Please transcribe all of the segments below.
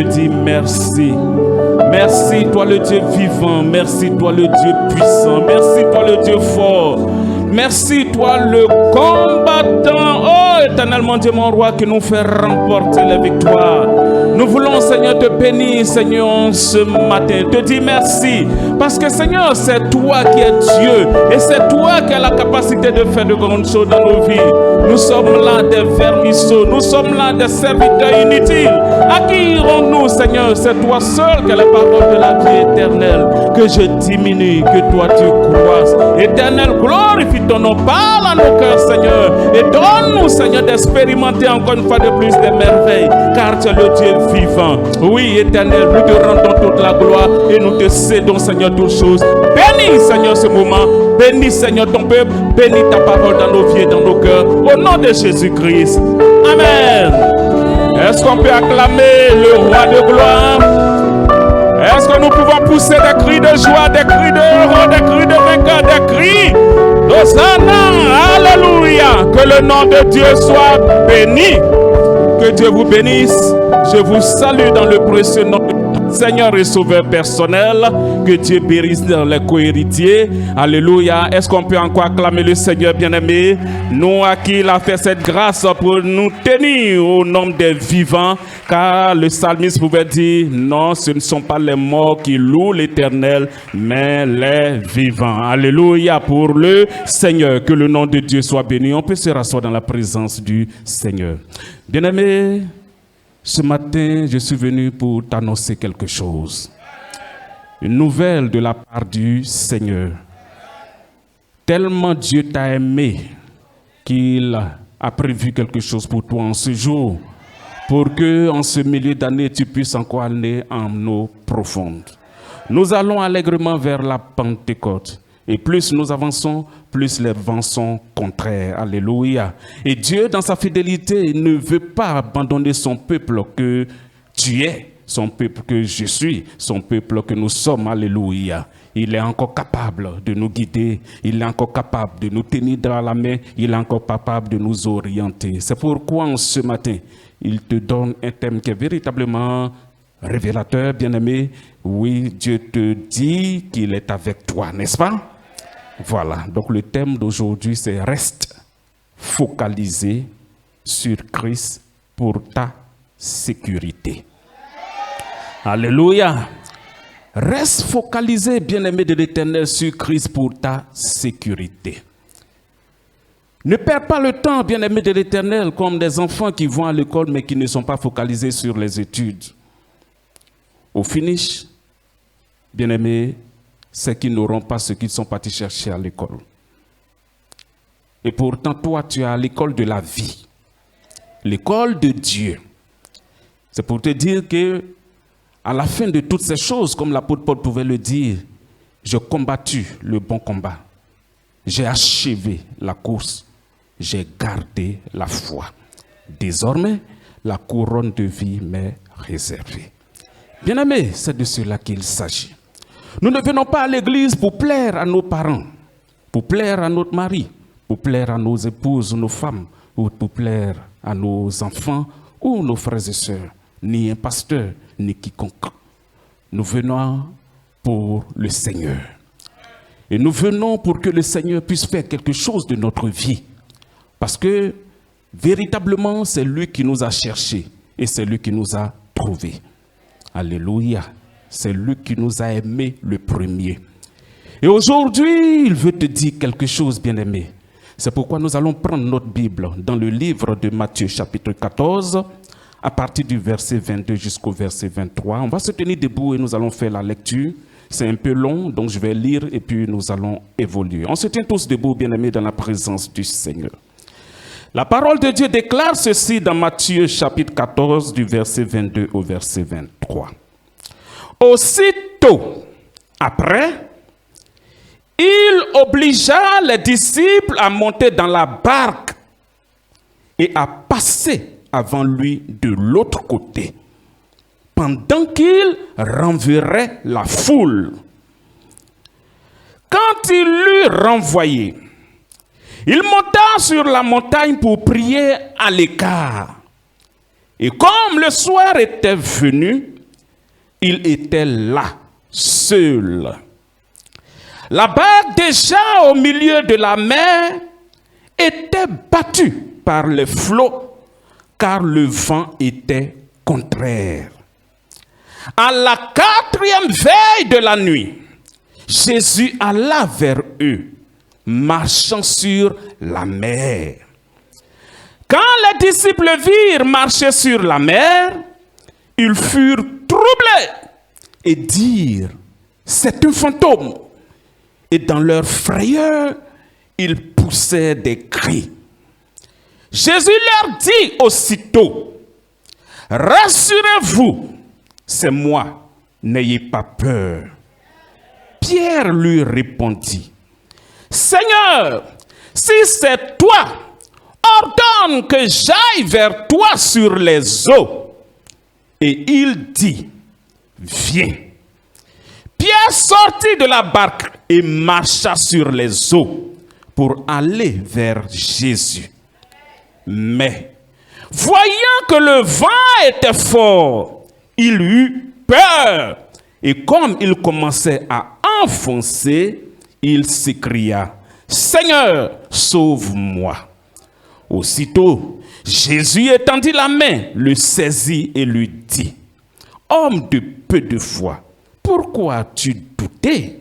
te dit merci. Merci, toi le Dieu vivant. Merci, toi le Dieu puissant. Merci, toi le Dieu fort. Merci, toi le combattant. Oh, éternellement Dieu, mon roi, qui nous fait remporter les victoires. Nous voulons, Seigneur, te bénir, Seigneur, ce matin. Te dire merci. Parce que, Seigneur, c'est toi qui es Dieu. Et c'est toi qui as la capacité de faire de grandes choses dans nos vies. Nous sommes là des vermisseaux. Nous sommes là des serviteurs inutiles. À qui irons-nous, Seigneur? C'est toi seul qui as la parole de la vie éternelle. Que je diminue, que toi tu croisses. Éternel, glorifie ton nom. Parle à nos cœurs, Seigneur. Et donne-nous, Seigneur, d'expérimenter encore une fois de plus des merveilles. Car tu es le Dieu vivant. Oui, éternel, nous te rendons toute la gloire. Et nous te cédons, Seigneur, toutes choses. Bénis, Seigneur, ce moment. Bénis, Seigneur, ton peuple. Bénis ta parole dans nos vies et dans nos cœurs. Au nom de Jésus-Christ. Amen. Est-ce qu'on peut acclamer le roi de gloire? Est-ce que nous pouvons pousser des cris de joie, des cris de héros, des cris de vainqueur, des cris d'Hosanna? Alléluia! Que le nom de Dieu soit béni. Que Dieu vous bénisse. Je vous salue dans le précieux nom de Seigneur et Sauveur personnel. Que Dieu bénisse les co-héritiers. Alléluia. Est-ce qu'on peut encore acclamer le Seigneur bien-aimé? Nous à qui il a fait cette grâce pour nous tenir au nombre des vivants. Car le psalmiste pouvait dire, non, ce ne sont pas les morts qui louent l'Éternel, mais les vivants. Alléluia pour le Seigneur. Que le nom de Dieu soit béni. On peut se rasseoir dans la présence du Seigneur. Bien-aimé, ce matin, je suis venu pour t'annoncer quelque chose. Une nouvelle de la part du Seigneur. Tellement Dieu t'a aimé qu'il a prévu quelque chose pour toi en ce jour, pour que en ce milieu d'année, tu puisses encore aller en eau profonde. Nous allons allègrement vers la Pentecôte. Et plus nous avançons, plus les vents sont contraires. Alléluia. Et Dieu, dans sa fidélité, ne veut pas abandonner son peuple que tu es, son peuple que je suis, son peuple que nous sommes. Alléluia. Il est encore capable de nous guider. Il est encore capable de nous tenir dans la main. Il est encore capable de nous orienter. C'est pourquoi, en ce matin, il te donne un thème qui est véritablement révélateur, bien-aimé. Oui, Dieu te dit qu'il est avec toi, n'est-ce pas? Voilà, donc le thème d'aujourd'hui, c'est « Reste focalisé sur Christ pour ta sécurité ». Alléluia. Reste focalisé, bien-aimé de l'Éternel, sur Christ pour ta sécurité. Ne perds pas le temps, bien-aimé de l'Éternel, comme des enfants qui vont à l'école mais qui ne sont pas focalisés sur les études. Au finish, bien-aimé, c'est qu'ils n'auront pas ce qu'ils sont partis chercher à l'école. Et pourtant, toi, tu es à l'école de la vie, l'école de Dieu. C'est pour te dire que, à la fin de toutes ces choses, comme l'apôtre Paul pouvait le dire, j'ai combattu le bon combat, j'ai achevé la course, j'ai gardé la foi. Désormais, la couronne de vie m'est réservée. Bien-aimés, c'est de cela qu'il s'agit. Nous ne venons pas à l'église pour plaire à nos parents, pour plaire à notre mari, pour plaire à nos épouses, nos femmes, ou pour plaire à nos enfants ou nos frères et sœurs, ni un pasteur, ni quiconque. Nous venons pour le Seigneur. Et nous venons pour que le Seigneur puisse faire quelque chose de notre vie. Parce que, véritablement, c'est lui qui nous a cherchés et c'est lui qui nous a trouvés. Alléluia. C'est lui qui nous a aimés le premier. Et aujourd'hui, il veut te dire quelque chose, bien-aimé. C'est pourquoi nous allons prendre notre Bible dans le livre de Matthieu, chapitre 14, à partir du verset 22 jusqu'au verset 23. On va se tenir debout et nous allons faire la lecture. C'est un peu long, donc je vais lire et puis nous allons évoluer. On se tient tous debout, bien-aimés, dans la présence du Seigneur. La parole de Dieu déclare ceci dans Matthieu, chapitre 14, du verset 22 au verset 23. Aussitôt après, il obligea les disciples à monter dans la barque et à passer avant lui de l'autre côté, pendant qu'il renverrait la foule. Quand il l'eut renvoyé, il monta sur la montagne pour prier à l'écart. Et comme le soir était venu, il était là, seul. La barque déjà au milieu de la mer était battue par les flots, car le vent était contraire. À la 4e veille de la nuit, Jésus alla vers eux, marchant sur la mer. Quand les disciples virent marcher sur la mer, ils furent troublés et dirent, c'est un fantôme. Et dans leur frayeur, ils poussaient des cris. Jésus leur dit aussitôt, rassurez-vous, c'est moi, n'ayez pas peur. Pierre lui répondit, Seigneur, si c'est toi, ordonne que j'aille vers toi sur les eaux. Et il dit, viens. Pierre sortit de la barque et marcha sur les eaux pour aller vers Jésus. Mais, voyant que le vent était fort, il eut peur. Et comme il commençait à enfoncer, il s'écria, Seigneur, sauve-moi. Aussitôt, Jésus étendit la main, le saisit et lui dit, homme de peu de foi, pourquoi as-tu douté?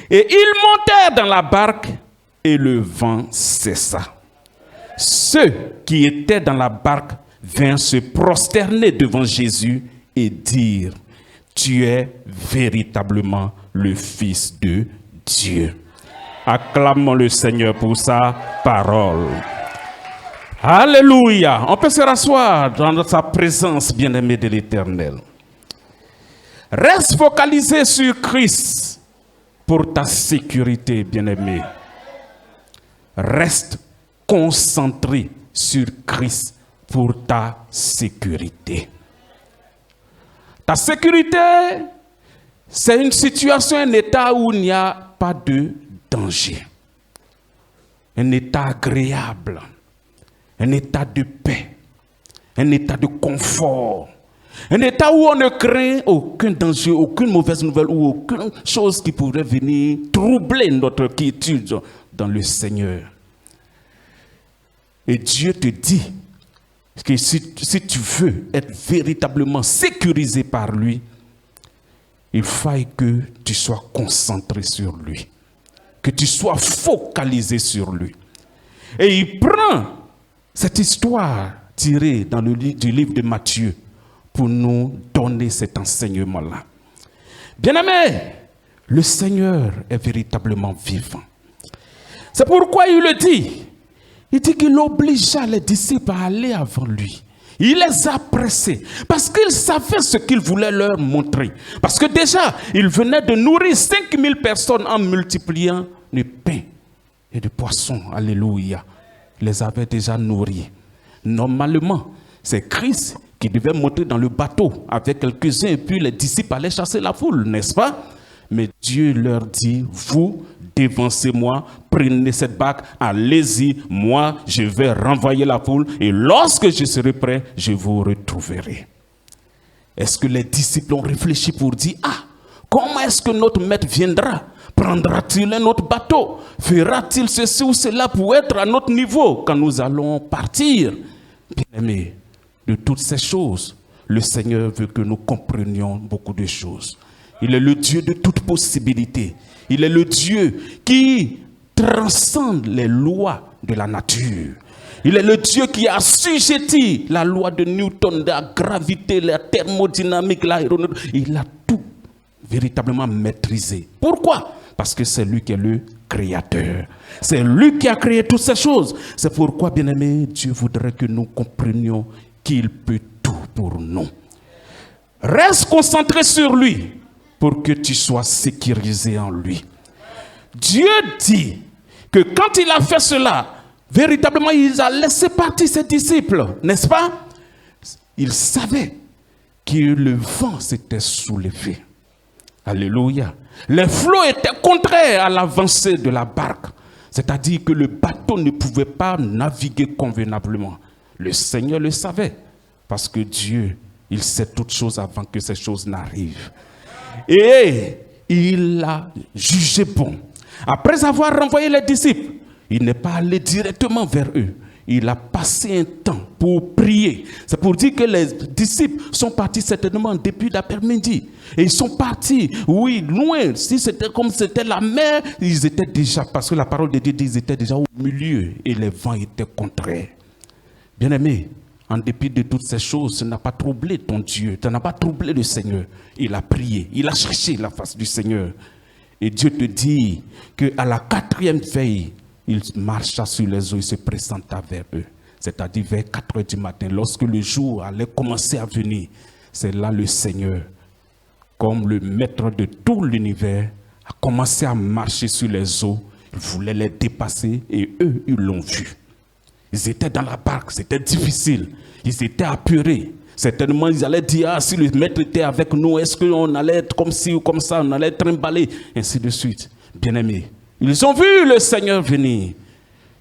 Et ils montèrent dans la barque et le vent cessa. Ceux qui étaient dans la barque vinrent se prosterner devant Jésus et dire, tu es véritablement le Fils de Dieu. Acclamons le Seigneur pour sa parole. Alléluia. On peut se rasseoir dans sa présence, bien-aimé de l'Éternel. Reste focalisé sur Christ pour ta sécurité, bien-aimé. Reste concentré sur Christ pour ta sécurité. Ta sécurité, c'est une situation, un état où il n'y a pas de danger. Un état agréable. Un état de paix, un état de confort, un état où on ne craint aucun danger, aucune mauvaise nouvelle ou aucune chose qui pourrait venir troubler notre quiétude dans le Seigneur. Et Dieu te dit que si tu veux être véritablement sécurisé par lui, il faille que tu sois concentré sur lui, que tu sois focalisé sur lui. Et il prend cette histoire tirée dans du livre de Matthieu pour nous donner cet enseignement-là. Bien-aimé, le Seigneur est véritablement vivant. C'est pourquoi il le dit. Il dit qu'il obligea les disciples à aller avant lui. Il les a pressés parce qu'il savait ce qu'il voulait leur montrer. Parce que déjà, il venait de nourrir 5000 personnes en multipliant le pain et le poisson. Alléluia. Les avait déjà nourris. Normalement, c'est Christ qui devait monter dans le bateau avec quelques-uns et puis les disciples allaient chasser la foule, n'est-ce pas? Mais Dieu leur dit, vous dévancez-moi, prenez cette barque, allez-y, moi je vais renvoyer la foule et lorsque je serai prêt, je vous retrouverai. Est-ce que les disciples ont réfléchi pour dire, comment est-ce que notre maître viendra? Prendra-t-il un autre bateau? Fera-t-il ceci ou cela pour être à notre niveau quand nous allons partir? Bien-aimés, de toutes ces choses, le Seigneur veut que nous comprenions beaucoup de choses. Il est le Dieu de toute possibilité. Il est le Dieu qui transcende les lois de la nature. Il est le Dieu qui a assujetti la loi de Newton, de la gravité, la thermodynamique, l'aéronautique. Il a tout véritablement maîtrisé. Pourquoi? Parce que c'est lui qui est le créateur. C'est lui qui a créé toutes ces choses. C'est pourquoi, bien-aimé, Dieu voudrait que nous comprenions qu'il peut tout pour nous. Reste concentré sur lui pour que tu sois sécurisé en lui. Dieu dit que quand il a fait cela, véritablement, il a laissé partir ses disciples, n'est-ce pas? Il savait que le vent s'était soulevé. Alléluia. Les flots étaient contraires à l'avancée de la barque. C'est-à-dire que le bateau ne pouvait pas naviguer convenablement. Le Seigneur le savait. Parce que Dieu, il sait toutes choses avant que ces choses n'arrivent. Et il a jugé bon. Après avoir renvoyé les disciples, il n'est pas allé directement vers eux. Il a passé un temps pour prier. C'est pour dire que les disciples sont partis certainement depuis l'après-midi. Et ils sont partis, oui, loin. Si c'était comme c'était la mer, ils étaient déjà, parce que la parole de Dieu dit qu'ils étaient déjà au milieu et les vents étaient contraires. Bien-aimé, en dépit de toutes ces choses, ça n'a pas troublé ton Dieu, ça n'a pas troublé le Seigneur. Il a prié, il a cherché la face du Seigneur. Et Dieu te dit qu'à la 4e veille, il marcha sur les eaux et se présenta vers eux. C'est-à-dire vers 4 heures du matin, lorsque le jour allait commencer à venir. C'est là le Seigneur, comme le maître de tout l'univers, a commencé à marcher sur les eaux. Il voulait les dépasser et eux, ils l'ont vu. Ils étaient dans la barque, c'était difficile. Ils étaient apeurés. Certainement, ils allaient dire, ah, si le maître était avec nous, est-ce qu'on allait être comme ci ou comme ça, on allait trimballer, ainsi de suite. Bien-aimés, ils ont vu le Seigneur venir.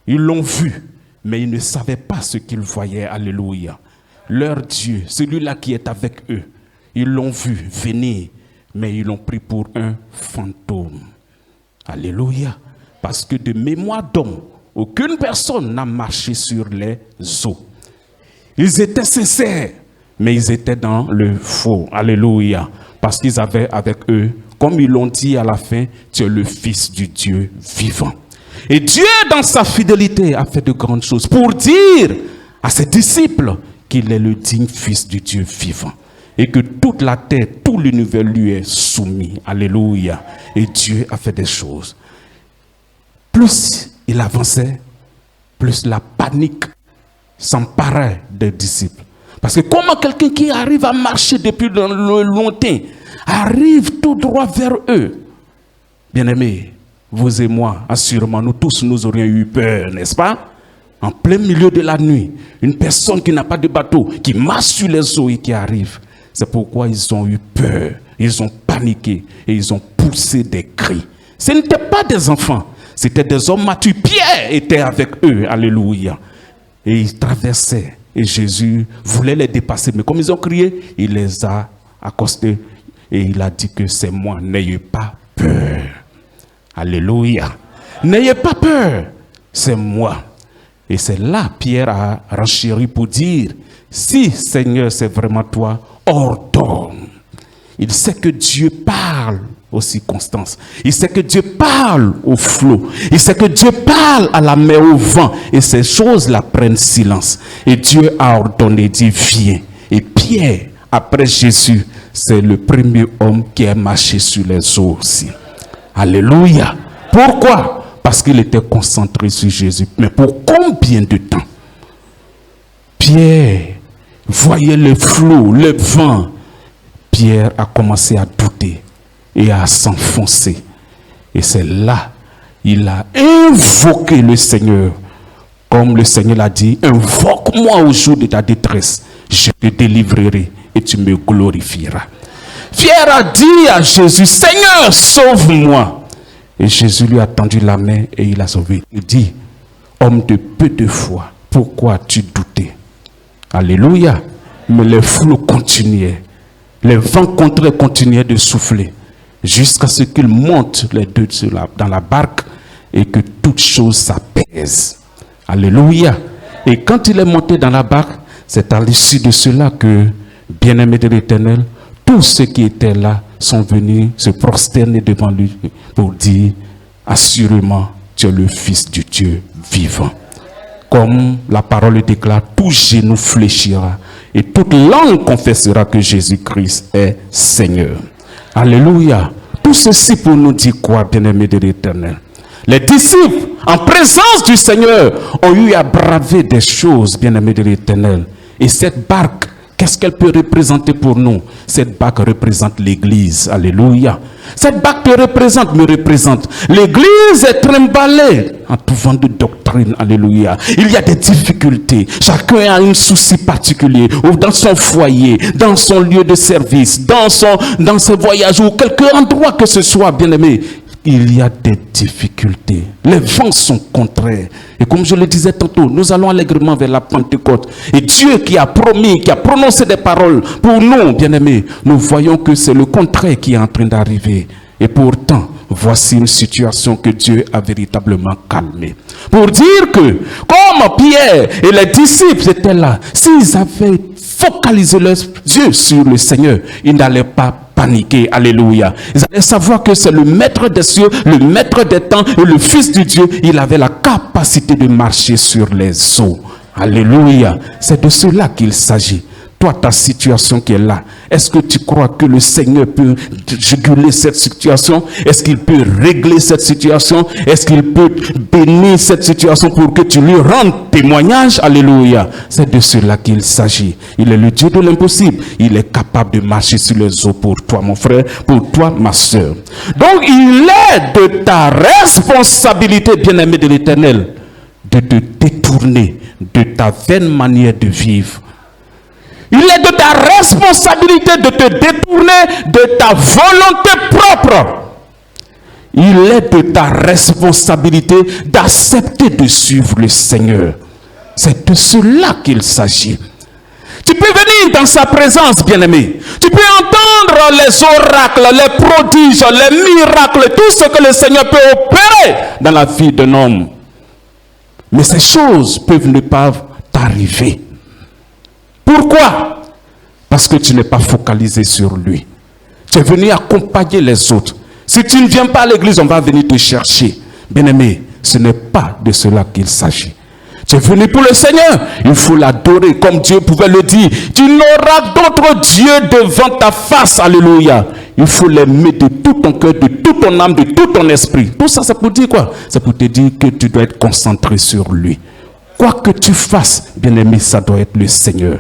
Ils l'ont vu, mais ils ne savaient pas ce qu'ils voyaient. Alléluia. Leur Dieu, celui-là qui est avec eux, ils l'ont vu venir, mais ils l'ont pris pour un fantôme. Alléluia. Parce que de mémoire d'homme, aucune personne n'a marché sur les eaux. Ils étaient sincères, mais ils étaient dans le faux. Alléluia. Parce qu'ils avaient avec eux, comme ils l'ont dit à la fin, tu es le Fils du Dieu vivant. Et Dieu, dans sa fidélité, a fait de grandes choses pour dire à ses disciples qu'il est le digne Fils du Dieu vivant. Et que toute la terre, tout l'univers lui est soumis. Alléluia. Et Dieu a fait des choses. Plus il avançait, plus la panique s'emparait des disciples. Parce que comment quelqu'un qui arrive à marcher depuis longtemps arrive tout droit vers eux? Bien-aimés, vous et moi, assurément, nous tous, nous aurions eu peur, n'est-ce pas? En plein milieu de la nuit, une personne qui n'a pas de bateau, qui marche sur les eaux et qui arrive. C'est pourquoi ils ont eu peur, ils ont paniqué et ils ont poussé des cris. Ce n'étaient pas des enfants, c'était des hommes matures. Pierre était avec eux, alléluia. Et ils traversaient. Et Jésus voulait les dépasser. Mais comme ils ont crié, il les a accostés. Et il a dit que c'est moi. N'ayez pas peur. Alléluia. N'ayez pas peur. C'est moi. Et c'est là Pierre a renchéri pour dire, si Seigneur c'est vraiment toi, ordonne. Il sait que Dieu parle aux circonstances. Il sait que Dieu parle au flot. Il sait que Dieu parle à la mer, au vent. Et ces choses-là prennent silence. Et Dieu a ordonné, dit viens. Et Pierre, après Jésus, c'est le premier homme qui a marché sur les eaux aussi. Alléluia. Pourquoi? Parce qu'il était concentré sur Jésus. Mais pour combien de temps? Pierre voyait le flot, le vent. Pierre a commencé à douter et à s'enfoncer. Et c'est là, il a invoqué le Seigneur. Comme le Seigneur l'a dit, invoque-moi au jour de ta détresse. Je te délivrerai et tu me glorifieras. Pierre a dit à Jésus, Seigneur, sauve-moi. Et Jésus lui a tendu la main et il a sauvé. Il dit, homme de peu de foi, pourquoi tu doutais? Alléluia. Mais les flots continuaient. Les vents contraires continuaient de souffler jusqu'à ce qu'ils montent les deux dans la barque et que toute chose s'apaise. Alléluia. Et quand il est monté dans la barque, c'est à l'issue de cela que, bien-aimés de l'Éternel, tous ceux qui étaient là sont venus se prosterner devant lui pour dire, assurément, tu es le Fils du Dieu vivant. Comme la parole déclare, tout genou fléchira et toute langue confessera que Jésus-Christ est Seigneur. Alléluia. Tout ceci pour nous dire quoi, bien-aimés de l'Éternel? Les disciples, en présence du Seigneur, ont eu à braver des choses, bien-aimés de l'Éternel. Et cette barque, qu'est-ce qu'elle peut représenter pour nous? Cette barque représente l'Église. Alléluia. Cette barque te représente, me représente. L'Église est trimballée en tout vent de doctrine. Alléluia. Il y a des difficultés. Chacun a un souci particulier. Ou dans son foyer, dans son lieu de service, dans ses voyages ou quelque endroit que ce soit, bien-aimé. il y a des difficultés. Les vents sont contraires. Et comme je le disais tantôt, nous allons allègrement vers la Pentecôte. Et Dieu qui a promis, qui a prononcé des paroles pour nous, bien-aimés, nous voyons que c'est le contraire qui est en train d'arriver. Et pourtant, voici une situation que Dieu a véritablement calmée. Pour dire que, comme Pierre et les disciples étaient là, s'ils avaient focalisé leurs yeux sur le Seigneur, ils n'allaient pas paniquer. Alléluia. Ils allaient savoir que c'est le maître des cieux, le maître des temps et le Fils de Dieu. Il avait la capacité de marcher sur les eaux. Alléluia. C'est de cela qu'il s'agit. Toi, ta situation qui est là, est-ce que tu crois que le Seigneur peut juguler cette situation? Est-ce qu'il peut régler cette situation? Est-ce qu'il peut bénir cette situation pour que tu lui rendes témoignage? Alléluia. C'est de cela qu'il s'agit. Il est le Dieu de l'impossible. Il est capable de marcher sur les eaux pour toi, mon frère, pour toi, ma soeur. Donc, il est de ta responsabilité, bien-aimé de l'Éternel, de te détourner de ta vaine manière de vivre. Il est de ta responsabilité de te détourner de ta volonté propre. Il est de ta responsabilité d'accepter de suivre le Seigneur. C'est de cela qu'il s'agit. Tu peux venir dans sa présence, bien-aimé. Tu peux entendre les oracles, les prodiges, les miracles, tout ce que le Seigneur peut opérer dans la vie d'un homme. Mais ces choses peuvent ne pas t'arriver. Pourquoi? Parce que tu n'es pas focalisé sur lui. Tu es venu accompagner les autres. Si tu ne viens pas à l'église, on va venir te chercher. Bien-aimé, ce n'est pas de cela qu'il s'agit. Tu es venu pour le Seigneur, il faut l'adorer comme Dieu pouvait le dire. Tu n'auras d'autre Dieu devant ta face, alléluia. Il faut l'aimer de tout ton cœur, de toute ton âme, de tout ton esprit. Tout ça, c'est pour dire quoi? C'est pour te dire que tu dois être concentré sur lui. Quoi que tu fasses, bien-aimé, ça doit être le Seigneur.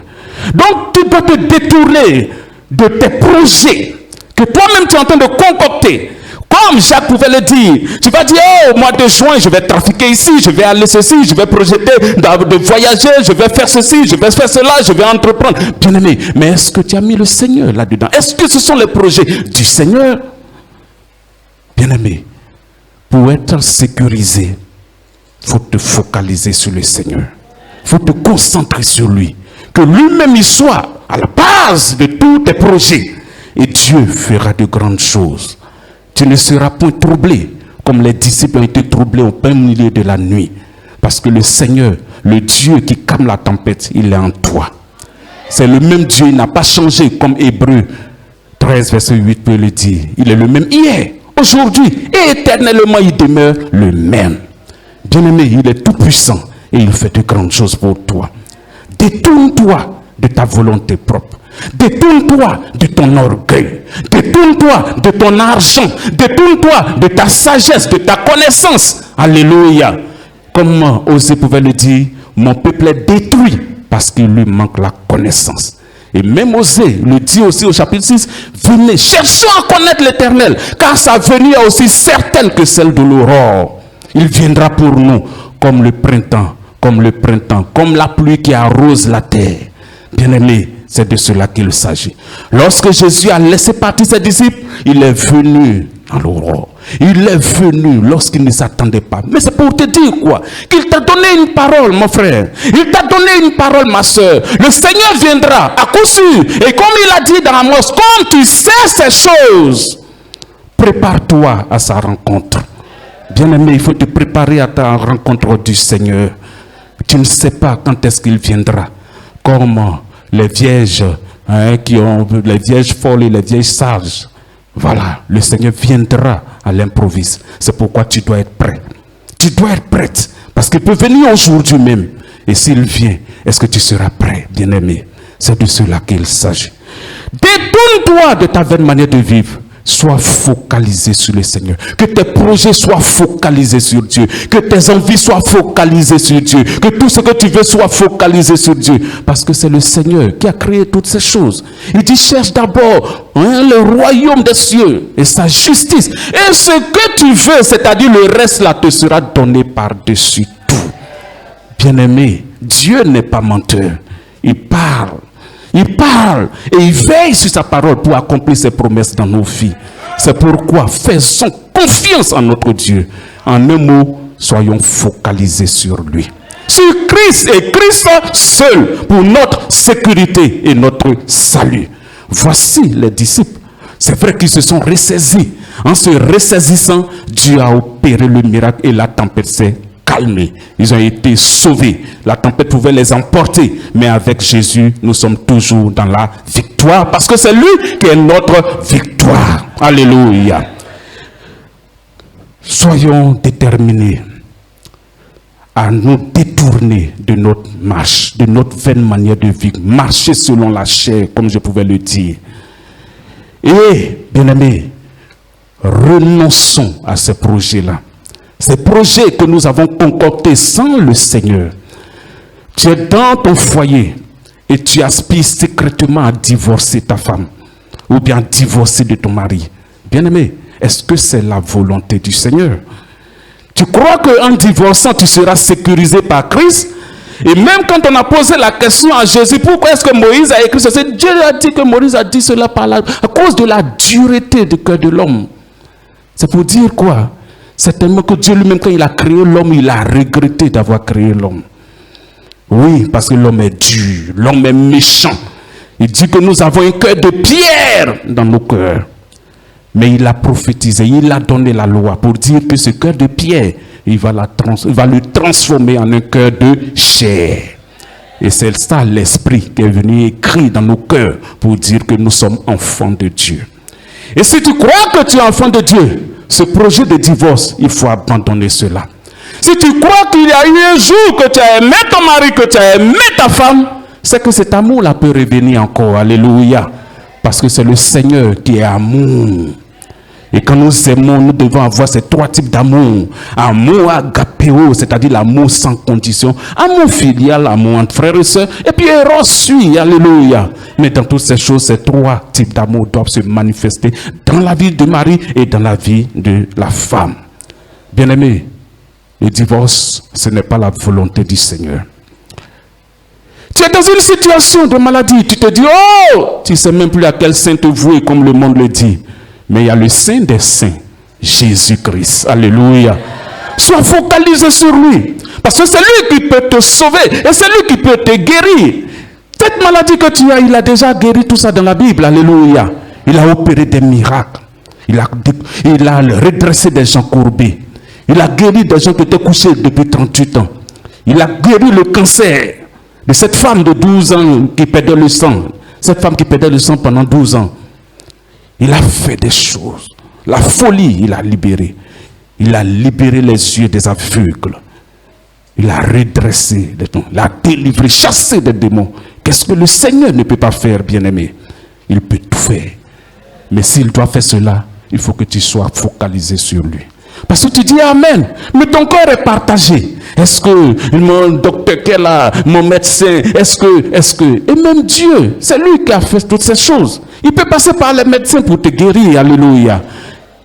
Donc, tu dois te détourner de tes projets que toi-même tu es en train de concocter. Comme Jacques pouvait le dire, tu vas dire, oh, au mois de juin, je vais trafiquer ici, je vais aller ceci, je vais projeter de voyager, je vais faire ceci, je vais faire cela, je vais entreprendre. Bien-aimé, mais est-ce que tu as mis le Seigneur là-dedans? Est-ce que ce sont les projets du Seigneur? Bien-aimé, pour être sécurisé, il faut te focaliser sur le Seigneur. Il faut te concentrer sur lui. Que lui-même il soit à la base de tous tes projets. Et Dieu fera de grandes choses. Tu ne seras point troublé comme les disciples ont été troublés au plein milieu de la nuit. Parce que le Seigneur, le Dieu qui calme la tempête, il est en toi. C'est le même Dieu, il n'a pas changé comme Hébreux 13, verset 8 peut le dire. Il est le même hier, aujourd'hui et éternellement il demeure le même. Bien-aimé, il est tout puissant et il fait de grandes choses pour toi. Détourne-toi de ta volonté propre. Détourne-toi de ton orgueil. Détourne-toi de ton argent. Détourne-toi de ta sagesse, de ta connaissance. Alléluia. Comme Osée pouvait le dire, mon peuple est détruit parce qu'il lui manque la connaissance. Et même Osée le dit aussi au chapitre 6, venez, cherchons à connaître l'Éternel, car sa venue est aussi certaine que celle de l'aurore. Il viendra pour nous comme le printemps, comme la pluie qui arrose la terre. Bien-aimé, c'est de cela qu'il s'agit. Lorsque Jésus a laissé partir ses disciples, il est venu dans l'aurore. Il est venu lorsqu'il ne s'attendait pas. Mais c'est pour te dire quoi? Qu'il t'a donné une parole, mon frère. Il t'a donné une parole, ma soeur. Le Seigneur viendra à coup sûr. Et comme il a dit dans Amos, comme tu sais ces choses, prépare-toi à sa rencontre. Bien-aimé, il faut te préparer à ta rencontre du Seigneur. Tu ne sais pas quand est-ce qu'il viendra. Comme les vierges, les vierges folles et les vierges sages. Voilà, le Seigneur viendra à l'improviste. C'est pourquoi tu dois être prêt. Tu dois être prête. Parce qu'il peut venir aujourd'hui même. Et s'il vient, est-ce que tu seras prêt, bien-aimé? C'est de cela qu'il s'agit. Détourne-toi de ta vaine manière de vivre. Sois focalisé sur le Seigneur. Que tes projets soient focalisés sur Dieu. Que tes envies soient focalisées sur Dieu. Que tout ce que tu veux soit focalisé sur Dieu. Parce que c'est le Seigneur qui a créé toutes ces choses. Il dit, cherche d'abord le royaume des cieux et sa justice. Et ce que tu veux, c'est-à-dire le reste là, te sera donné par-dessus tout. Bien-aimé, Dieu n'est pas menteur. Il parle. Il parle et il veille sur sa parole pour accomplir ses promesses dans nos vies. C'est pourquoi faisons confiance en notre Dieu. En un mot, soyons focalisés sur lui. Sur Christ et Christ seul pour notre sécurité et notre salut. Voici les disciples. C'est vrai qu'ils se sont ressaisis. En se ressaisissant, Dieu a opéré le miracle et la tempête s'est calmée. Ils ont été sauvés. La tempête pouvait les emporter. Mais avec Jésus, nous sommes toujours dans la victoire parce que c'est lui qui est notre victoire. Alléluia. Soyons déterminés à nous détourner de notre marche, de notre vaine manière de vivre, marcher selon la chair, comme je pouvais le dire. Et, bien-aimés, renonçons à ces projets-là. Ces projets que nous avons concoctés sans le Seigneur. Tu es dans ton foyer et tu aspires secrètement à divorcer ta femme ou bien divorcer de ton mari. Bien-aimé, est-ce que c'est la volonté du Seigneur? Tu crois qu'en divorçant, tu seras sécurisé par Christ? Et même quand on a posé la question à Jésus, pourquoi est-ce que Moïse a écrit ceci? Dieu a dit que Moïse a dit cela à cause de la dureté du cœur de l'homme. C'est pour dire quoi? C'est tellement que Dieu lui-même, quand il a créé l'homme, il a regretté d'avoir créé l'homme. Oui, parce que l'homme est dur, l'homme est méchant. Il dit que nous avons un cœur de pierre dans nos cœurs. Mais il a prophétisé, il a donné la loi pour dire que ce cœur de pierre, il va le transformer en un cœur de chair. Et c'est ça l'esprit qui est venu écrire dans nos cœurs pour dire que nous sommes enfants de Dieu. Et si tu crois que tu es enfant de Dieu, ce projet de divorce, il faut abandonner cela. Si tu crois qu'il y a eu un jour que tu as aimé ton mari, que tu as aimé ta femme, c'est que cet amour-là peut revenir encore. Alléluia. Parce que c'est le Seigneur qui est amour. Et quand nous aimons, nous devons avoir ces trois types d'amour. Amour agapéo, c'est-à-dire l'amour sans condition. Amour filial, amour entre frères et sœurs. Et puis Eros suit, alléluia. Mais dans toutes ces choses, ces trois types d'amour doivent se manifester dans la vie de mari et dans la vie de la femme. Bien-aimés, le divorce, ce n'est pas la volonté du Seigneur. Tu es dans une situation de maladie, tu te dis, oh, tu ne sais même plus à quel saint te vouer comme le monde le dit. Mais il y a le Saint des Saints, Jésus-Christ. Alléluia. Sois focalisé sur lui. Parce que c'est lui qui peut te sauver. Et c'est lui qui peut te guérir. Cette maladie que tu as, il a déjà guéri tout ça dans la Bible. Alléluia. Il a opéré des miracles. Il a redressé des gens courbés. Il a guéri des gens qui étaient couchés depuis 38 ans. Il a guéri le cancer de cette femme de 12 ans qui perdait le sang. Cette femme qui perdait le sang pendant 12 ans. Il a fait des choses. La folie, il a libéré. Il a libéré les yeux des aveugles. Il a redressé les démons. Il a délivré, chassé des démons. Qu'est-ce que le Seigneur ne peut pas faire, bien-aimé? Il peut tout faire. Mais s'il doit faire cela, il faut que tu sois focalisé sur lui. Parce que tu dis Amen, mais ton corps est partagé. Est-ce que mon docteur qui est là, mon médecin, est-ce que... Et même Dieu, c'est lui qui a fait toutes ces choses. Il peut passer par les médecins pour te guérir, alléluia.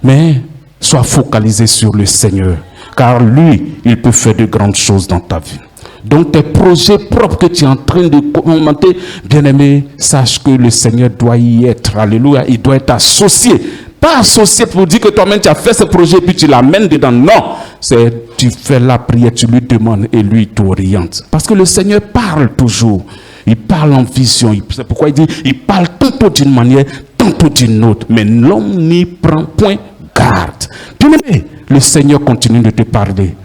Mais sois focalisé sur le Seigneur, car lui, il peut faire de grandes choses dans ta vie. Donc tes projets propres que tu es en train de commenter, bien-aimé, sache que le Seigneur doit y être, alléluia, il doit être associé. Pas associé pour dire que toi-même tu as fait ce projet et puis tu l'amènes dedans. Non, c'est tu fais la prière, tu lui demandes et lui t'oriente. Parce que le Seigneur parle toujours. Il parle en vision. C'est pourquoi il dit, il parle tantôt d'une manière, tantôt d'une autre. Mais l'homme n'y prend point garde. Bien-aimé, le Seigneur continue de te parler.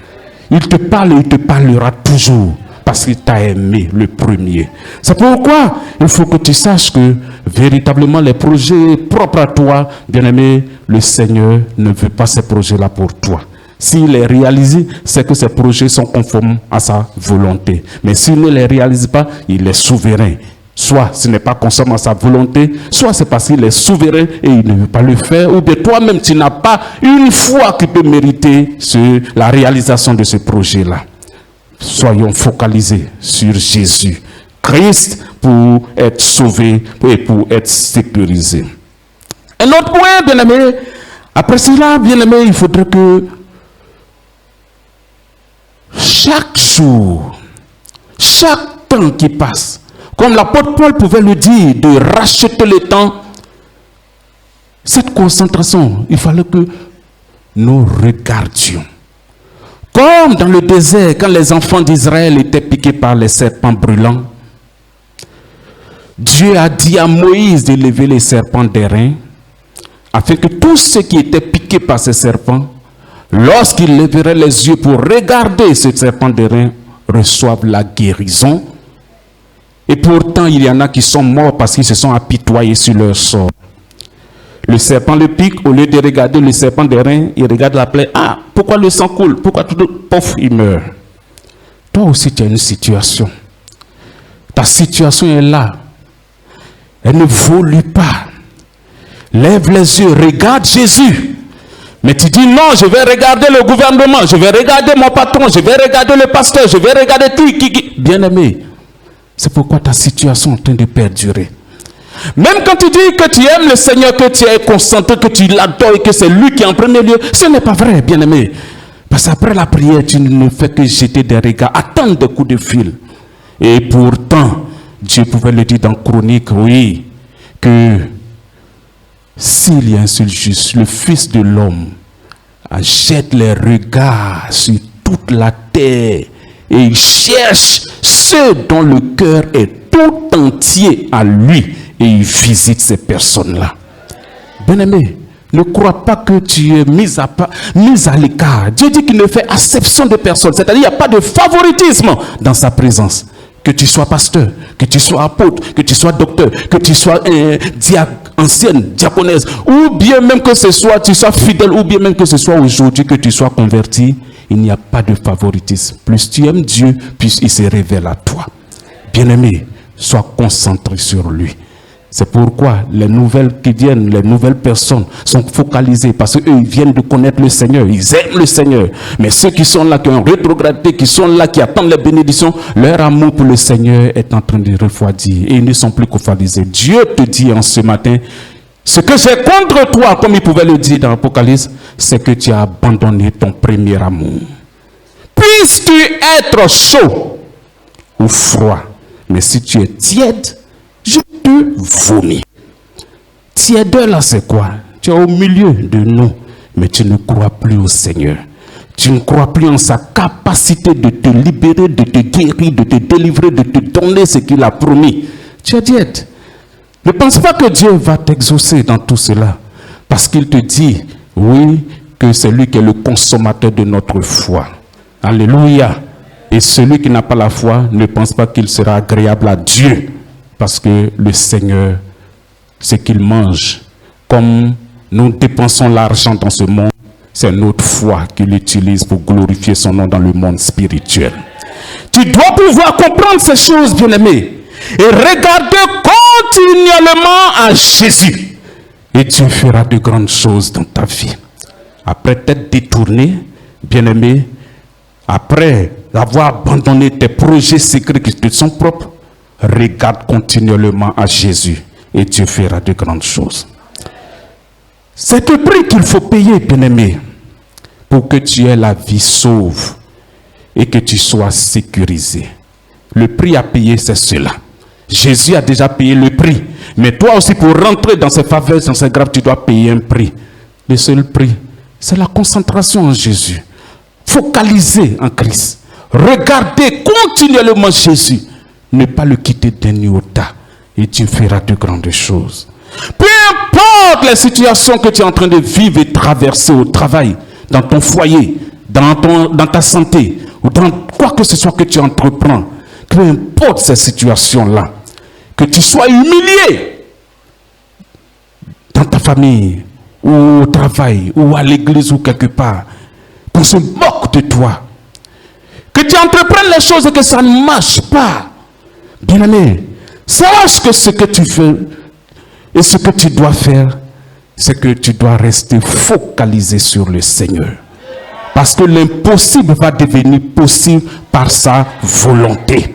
Il te parle et il te parlera toujours. Parce qu'il t'a aimé le premier. C'est pourquoi il faut que tu saches que véritablement les projets propres à toi, bien-aimé, le Seigneur ne veut pas ces projets-là pour toi. S'il les réalise, c'est que ces projets sont conformes à sa volonté. Mais s'il ne les réalise pas, il est souverain. Soit ce n'est pas conforme à sa volonté, soit c'est parce qu'il est souverain et il ne veut pas le faire, ou bien toi-même tu n'as pas une foi qui peut mériter la réalisation de ce projet-là. Soyons focalisés sur Jésus, Christ, pour être sauvés et pour être sécurisés. Un autre point, bien-aimé, après cela, bien-aimé, il faudrait que chaque jour, chaque temps qui passe, comme l'apôtre Paul pouvait le dire, de racheter le temps, Cette concentration, il fallait que nous regardions. Comme dans le désert, quand les enfants d'Israël étaient piqués par les serpents brûlants, Dieu a dit à Moïse de lever les serpents d'airain, afin que tous ceux qui étaient piqués par ces serpents, lorsqu'ils lèveraient les yeux pour regarder ce serpent d'airain, reçoivent la guérison. Et pourtant, il y en a qui sont morts parce qu'ils se sont apitoyés sur leur sort. Le serpent le pique, au lieu de regarder le serpent d'airain, il regarde la plaie. Ah, pourquoi le sang coule? Pourquoi tout le pauvre, il meurt? Toi aussi, tu as une situation. Ta situation est là. Elle ne évolue pas. Lève les yeux, regarde Jésus. Mais tu dis non, je vais regarder le gouvernement, je vais regarder mon patron, je vais regarder le pasteur, je vais regarder tout. Bien-aimé, c'est pourquoi ta situation est en train de perdurer. Même quand tu dis que tu aimes le Seigneur, que tu es concentré, que tu l'adores et que c'est lui qui est en premier lieu, ce n'est pas vrai, bien-aimé. Parce qu'après la prière, tu ne fais que jeter des regards, attendre des coups de fil. Et pourtant, Dieu pouvait le dire dans Chronique, oui, que s'il y a un seul juste, le Fils de l'homme jette les regards sur toute la terre et il cherche ceux dont le cœur est tout entier à lui et il visite ces personnes-là. Bien-aimé, ne crois pas que tu es mis à l'écart. Dieu dit qu'il ne fait acception de personne, c'est-à-dire qu'il n'y a pas de favoritisme dans sa présence. Que tu sois pasteur, que tu sois apôtre, que tu sois docteur, que tu sois ancienne, diaconesse, ou bien même que ce soit, tu sois fidèle, ou bien même que ce soit aujourd'hui que tu sois converti, il n'y a pas de favoritisme. Plus tu aimes Dieu, plus il se révèle à toi. Bien-aimé, sois concentré sur lui. C'est pourquoi les nouvelles qui viennent, les nouvelles personnes sont focalisées parce qu'eux, ils viennent de connaître le Seigneur, ils aiment le Seigneur. Mais ceux qui sont là, qui ont rétrogradé, qui sont là, qui attendent les bénédictions, leur amour pour le Seigneur est en train de refroidir et ils ne sont plus focalisés. Dieu te dit en ce matin, ce que j'ai contre toi, comme il pouvait le dire dans l'Apocalypse, c'est que tu as abandonné ton premier amour. Puisses-tu être chaud ou froid, mais si tu es tiède, je te vomis. Tièdeur là, c'est quoi? Tu es au milieu de nous, mais tu ne crois plus au Seigneur. Tu ne crois plus en sa capacité de te libérer, de te guérir, de te délivrer, de te donner ce qu'il a promis. Tu es tiède. Ne pense pas que Dieu va t'exaucer dans tout cela. Parce qu'il te dit, oui, que c'est lui qui est le consommateur de notre foi. Alléluia. Et celui qui n'a pas la foi ne pense pas qu'il sera agréable à Dieu. Parce que le Seigneur, ce qu'il mange, comme nous dépensons l'argent dans ce monde, c'est notre foi qu'il utilise pour glorifier son nom dans le monde spirituel. Tu dois pouvoir comprendre ces choses, bien-aimés, et regarder continuellement à Jésus. Et Dieu fera de grandes choses dans ta vie. Après t'être détourné, bien-aimé, après avoir abandonné tes projets secrets qui te sont propres, regarde continuellement à Jésus et Dieu fera de grandes choses. C'est le prix qu'il faut payer, bien-aimé, pour que tu aies la vie sauve et que tu sois sécurisé. Le prix à payer, c'est cela. Jésus a déjà payé le prix. Mais toi aussi, pour rentrer dans ces faveurs, dans ces grâces, tu dois payer un prix. Le seul prix, c'est la concentration en Jésus. Focaliser en Christ. Regardez continuellement Jésus. Ne pas le quitter d'un iota. Et Dieu fera de grandes choses. Peu importe les situations que tu es en train de vivre et traverser au travail, dans ton foyer, dans ta santé, ou dans quoi que ce soit que tu entreprends, peu importe ces situations-là, que tu sois humilié dans ta famille, ou au travail, ou à l'église, ou quelque part, qu'on se moque de toi, que tu entreprennes les choses et que ça ne marche pas, bien-aimé, sache que ce que tu fais et ce que tu dois faire, c'est que tu dois rester focalisé sur le Seigneur. Parce que l'impossible va devenir possible par sa volonté.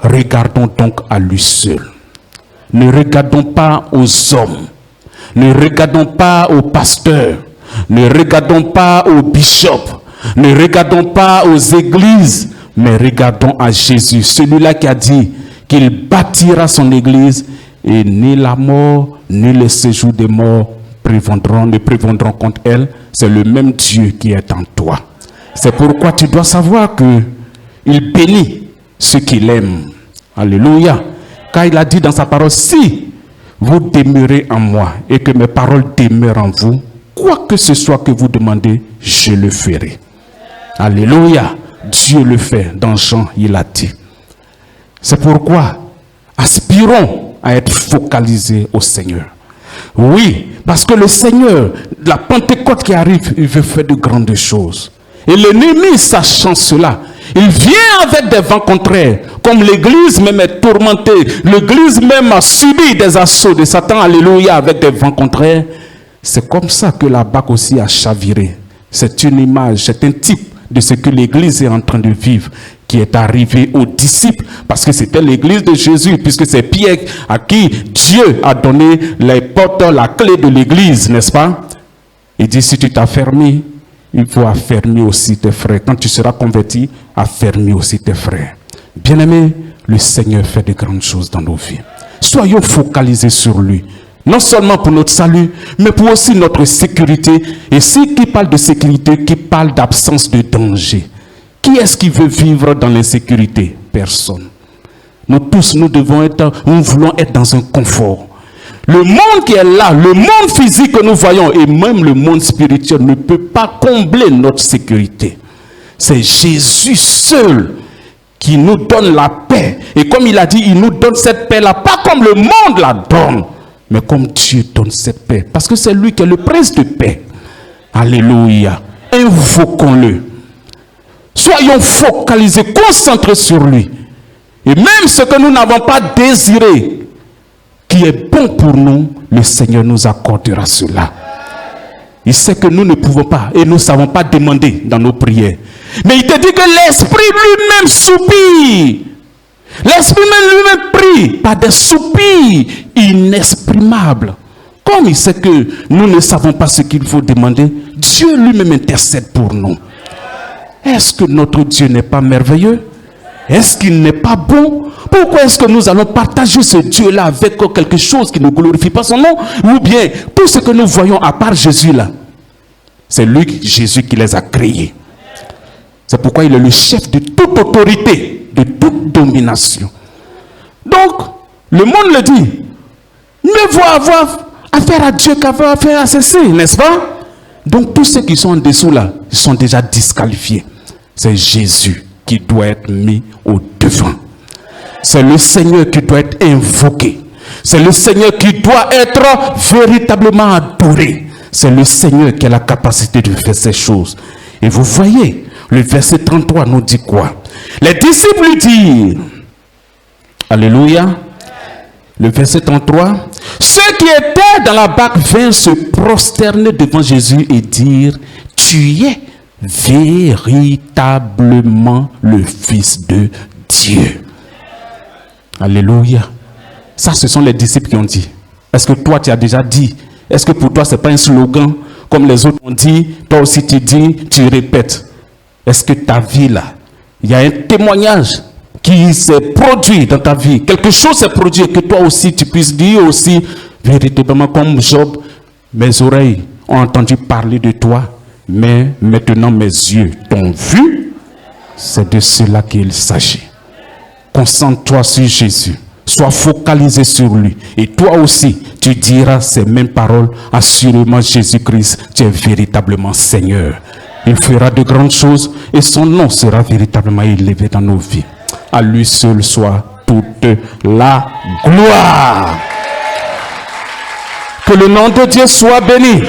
Regardons donc à lui seul. Ne regardons pas aux hommes. Ne regardons pas aux pasteurs. Ne regardons pas aux bishops. Ne regardons pas aux églises. Mais regardons à Jésus, celui-là qui a dit qu'il bâtira son église et ni la mort, ni le séjour des morts ne prévaudront contre elle. C'est le même Dieu qui est en toi. C'est pourquoi tu dois savoir que il bénit ceux qu'il aime. Alléluia. Car il a dit dans sa parole, si vous demeurez en moi et que mes paroles demeurent en vous, quoi que ce soit que vous demandez, je le ferai. Alléluia. Dieu le fait. Dans Jean, il a dit. C'est pourquoi aspirons à être focalisés au Seigneur. Oui, parce que le Seigneur, la Pentecôte qui arrive, il veut faire de grandes choses. Et l'ennemi, sachant cela, il vient avec des vents contraires. Comme l'église même est tourmentée, l'église même a subi des assauts de Satan, alléluia, avec des vents contraires. C'est comme ça que la Bac aussi a chaviré. C'est une image, c'est un type de ce que l'église est en train de vivre, qui est arrivé aux disciples, parce que c'était l'église de Jésus, puisque c'est Pierre à qui Dieu a donné les portes, la clé de l'église, n'est-ce pas? Il dit, si tu t'affermis, il faut affermir aussi tes frères. Quand tu seras converti, affermis aussi tes frères. Bien-aimés, le Seigneur fait de grandes choses dans nos vies. Soyons focalisés sur lui. Non seulement pour notre salut, mais pour aussi notre sécurité. Et qui parle de sécurité, qui parle d'absence de danger. Qui est-ce qui veut vivre dans l'insécurité? Personne. Nous tous, nous voulons être dans un confort. Le monde qui est là, le monde physique que nous voyons, et même le monde spirituel ne peut pas combler notre sécurité. C'est Jésus seul qui nous donne la paix. Et comme il a dit, il nous donne cette paix-là, pas comme le monde la donne, mais comme Dieu donne cette paix. Parce que c'est lui qui est le prince de paix. Alléluia. Invoquons-le. Soyons focalisés, concentrés sur lui. Et même ce que nous n'avons pas désiré, qui est bon pour nous, le Seigneur nous accordera cela. Il sait que nous ne pouvons pas et nous ne savons pas demander dans nos prières. Mais il te dit que l'Esprit lui-même soupire. L'Esprit lui-même prie par des soupirs inexprimables. Comme il sait que nous ne savons pas ce qu'il faut demander, Dieu lui-même intercède pour nous. Est-ce que notre Dieu n'est pas merveilleux? Est-ce qu'il n'est pas bon? Pourquoi est-ce que nous allons partager ce Dieu-là avec quelque chose qui ne glorifie pas son nom? Ou bien, tout ce que nous voyons à part Jésus-là, c'est lui, Jésus, qui les a créés. C'est pourquoi il est le chef de toute autorité, de toute domination. Donc, le monde le dit, mieux vaut avoir affaire à Dieu qu'avoir affaire à ceci, n'est-ce pas? Donc, tous ceux qui sont en dessous là, ils sont déjà disqualifiés. C'est Jésus qui doit être mis au devant. C'est le Seigneur qui doit être invoqué. C'est le Seigneur qui doit être véritablement adoré. C'est le Seigneur qui a la capacité de faire ces choses. Et vous voyez, le verset 33 nous dit quoi? Les disciples lui disent, alléluia, le verset 33, ceux qui étaient dans la barque vinrent se prosterner devant Jésus et dire, tu es véritablement le Fils de Dieu. Alléluia. Ça, ce sont les disciples qui ont dit. Est-ce que toi, tu as déjà dit? Est-ce que pour toi, ce n'est pas un slogan? Comme les autres ont dit, toi aussi tu dis, tu répètes. Est-ce que ta vie là, il y a un témoignage qui s'est produit dans ta vie? Quelque chose s'est produit et que toi aussi, tu puisses dire aussi, véritablement comme Job, mes oreilles ont entendu parler de toi, mais maintenant mes yeux t'ont vu. C'est de cela qu'il s'agit. Concentre-toi sur Jésus. Sois focalisé sur lui. Et toi aussi, tu diras ces mêmes paroles. Assurément, Jésus-Christ, tu es véritablement Seigneur. Il fera de grandes choses et son nom sera véritablement élevé dans nos vies. À lui seul soit toute la gloire. Que le nom de Dieu soit béni.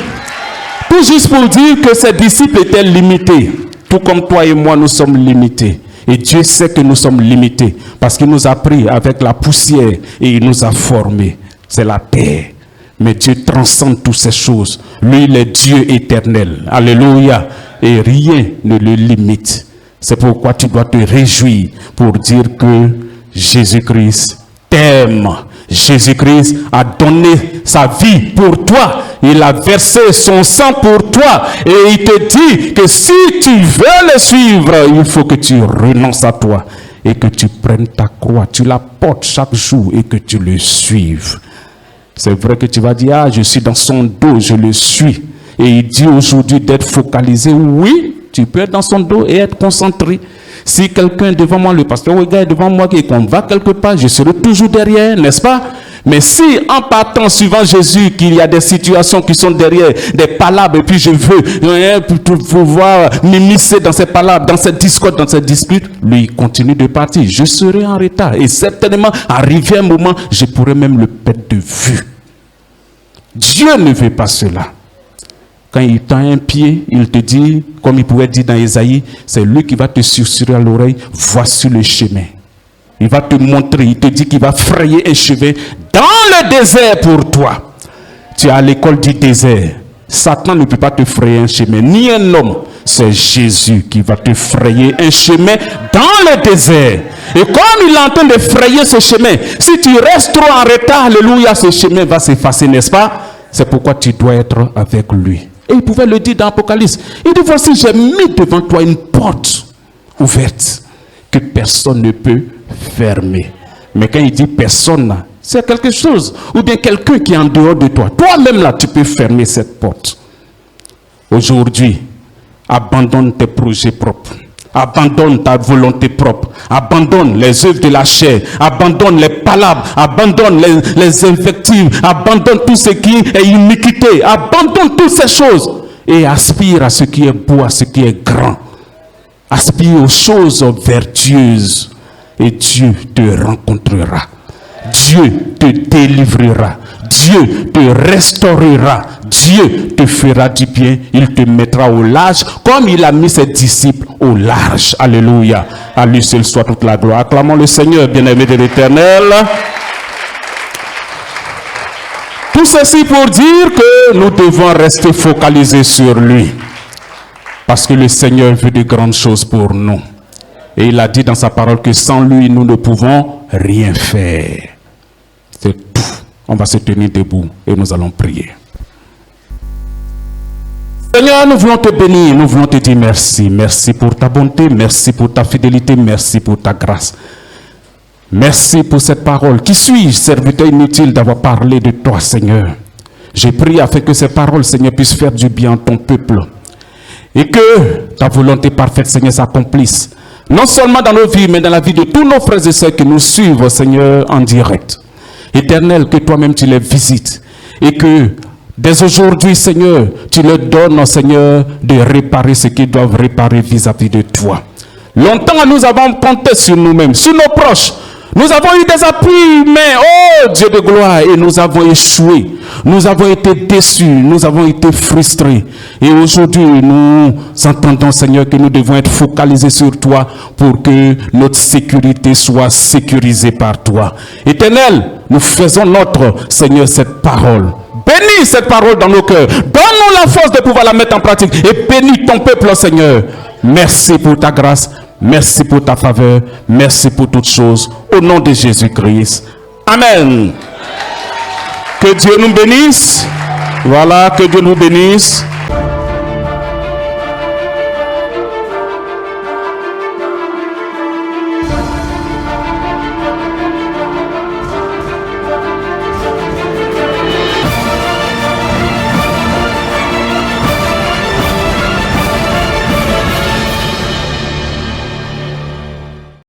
Tout juste pour dire que ses disciples étaient limités. Tout comme toi et moi, nous sommes limités. Et Dieu sait que nous sommes limités parce qu'il nous a pris avec la poussière et il nous a formés. C'est la terre. Mais Dieu transcende toutes ces choses. Lui, il est Dieu éternel. Alléluia. Et rien ne le limite. C'est pourquoi tu dois te réjouir pour dire que Jésus-Christ t'aime. Jésus-Christ a donné sa vie pour toi. Il a versé son sang pour toi. Et il te dit que si tu veux le suivre, il faut que tu renonces à toi. et que tu prennes ta croix, tu la portes chaque jour et que tu le suives. C'est vrai que tu vas dire, ah, je suis dans son dos, je le suis. Et il dit aujourd'hui d'être focalisé. Oui, tu peux être dans son dos et être concentré. Si quelqu'un devant moi, le pasteur regarde devant moi et qu'on va quelque part, je serai toujours derrière, n'est-ce pas? Mais si en partant suivant Jésus, qu'il y a des situations qui sont derrière, des palabres, et puis je veux pouvoir m'immiscer dans ces palabres, dans cette discorde, dans cette dispute, lui il continue de partir. Je serai en retard et certainement, arrivé un moment, je pourrais même le perdre de vue. Dieu ne veut pas cela. Quand il tend un pied, il te dit, comme il pouvait dire dans Ésaïe, c'est lui qui va te susurrer à l'oreille, voici le chemin. Il va te montrer, il te dit qu'il va frayer un chemin dans le désert pour toi. Tu es à l'école du désert. Satan ne peut pas te frayer un chemin, ni un homme. C'est Jésus qui va te frayer un chemin dans le désert. Et comme il est en train de frayer ce chemin, si tu restes trop en retard, alléluia, ce chemin va s'effacer, n'est-ce pas? C'est pourquoi tu dois être avec lui. Et il pouvait le dire dans Apocalypse. Il dit, voici, j'ai mis devant toi une porte ouverte que personne ne peut fermer. Mais quand il dit personne, c'est quelque chose. Ou bien quelqu'un qui est en dehors de toi. Toi-même là, tu peux fermer cette porte. Aujourd'hui, abandonne tes projets propres. Abandonne ta volonté propre. Abandonne les œuvres de la chair. Abandonne les palabres. Abandonne les invectives. Abandonne tout ce qui est iniquité. Abandonne toutes ces choses. Et aspire à ce qui est beau, à ce qui est grand. Aspire aux choses vertueuses. Et Dieu te rencontrera. Dieu te délivrera. Dieu te restaurera. Dieu te fera du bien. Il te mettra au large comme il a mis ses disciples au large. Alléluia. À lui seul soit toute la gloire. Acclamons le Seigneur, bien-aimé de l'Éternel. Tout ceci pour dire que nous devons rester focalisés sur lui. Parce que le Seigneur veut de grandes choses pour nous. Et il a dit dans sa parole que sans lui, nous ne pouvons rien faire. C'est tout. On va se tenir debout et nous allons prier. Seigneur, nous voulons te bénir, nous voulons te dire merci. Merci pour ta bonté, merci pour ta fidélité, merci pour ta grâce. Merci pour cette parole. Qui suis-je, serviteur inutile, d'avoir parlé de toi, Seigneur? J'ai prié afin que ces paroles, Seigneur, puissent faire du bien à ton peuple. Et que ta volonté parfaite, Seigneur, s'accomplisse. Non seulement dans nos vies, mais dans la vie de tous nos frères et sœurs qui nous suivent, Seigneur, en direct. Éternel, que toi-même tu les visites. Et que dès aujourd'hui, Seigneur, tu leur donnes, Seigneur, de réparer ce qu'ils doivent réparer vis-à-vis de toi. Longtemps, nous avons compté sur nous-mêmes, sur nos proches. Nous avons eu des appuis, mais oh Dieu de gloire, et nous avons échoué. Nous avons été déçus, nous avons été frustrés. Et aujourd'hui, nous entendons, Seigneur, que nous devons être focalisés sur toi pour que notre sécurité soit sécurisée par toi. Éternel, nous faisons notre, Seigneur, cette parole. Bénis cette parole dans nos cœurs. Donne-nous la force de pouvoir la mettre en pratique. Et bénis ton peuple, Seigneur. Merci pour ta grâce. Merci pour ta faveur. Merci pour toutes choses. Au nom de Jésus-Christ. Amen. Que Dieu nous bénisse. Voilà, que Dieu nous bénisse.